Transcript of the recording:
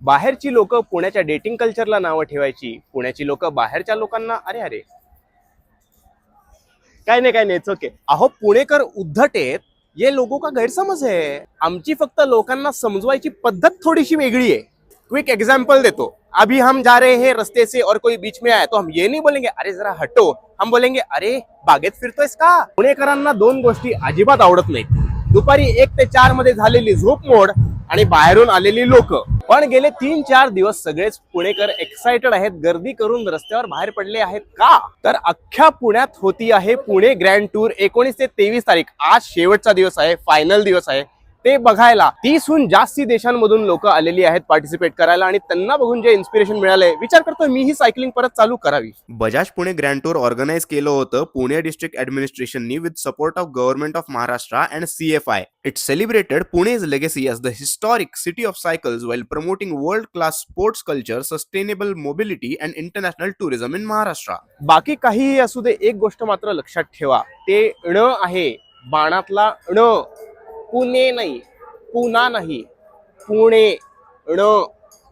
बाहेरची लोक पुण्याच्या डेटिंग कल्चरला नावं ठेवायची, पुण्याची लोक बाहेरच्या लोकांना अरे अरे काय नाही इट्स ओके. अहो पुणेकर उद्धट आहेत, ये लोगों का गैरसमज है. आमची फक्त लोकांना समजवायची पद्धत थोडीशी वेगळी आहे. क्विक एग्जांपल देतो. अभी हम जा रहे हैं रस्ते से और कोई बीच में आया तो हम ये नहीं बोलेंगे अरे जरा हटो, हम बोलेंगे अरे बागेत फिरतोयस का. पुणेकरांना दोन गोष्टी अजिबात आवडत नाहीत. दुपारी 1 ते 4 मध्ये झालेली झोपमोड आणि बाहेरून आलेली लोक. पण गेले 3-4 दिवस सगळेच पुणेकर एक्साइटेड आहेत, गर्दी करून रस्त्यावर बाहेर पडले आहेत का. तर अख्ख्या पुण्यात होती आहे पुणे ग्रँड टूर 19 ते 23 तारीख. आज शेवटचा दिवस आहे, फायनल दिवस आहे. ते बघायला 30हून जास्ती देशांमधून लोक आलेली आहेत पार्टिसिपेट करायला आणि त्यांना बघून जे इन्स्पिरेशन मिळालंय, विचार करतोय मी ही सायकलिंग परत चालू करावी. Bajaj Pune grand tour organise केलं होतं पुणे डिस्ट्रिक्ट ऍडमिनिस्ट्रेशननी with support of government of Maharashtra and CFI. It celebrated पुणे's legacy as the historic city of cycles while promoting world-class sports culture, sustainable mobility and international tourism in Maharashtra. बाकी काहीही असू दे, एक गोष्ट मात्र लक्षात ठेवा, ते ण आहे, बाणातला ण. पुणे नाही, पुना नाही, पुणे ण.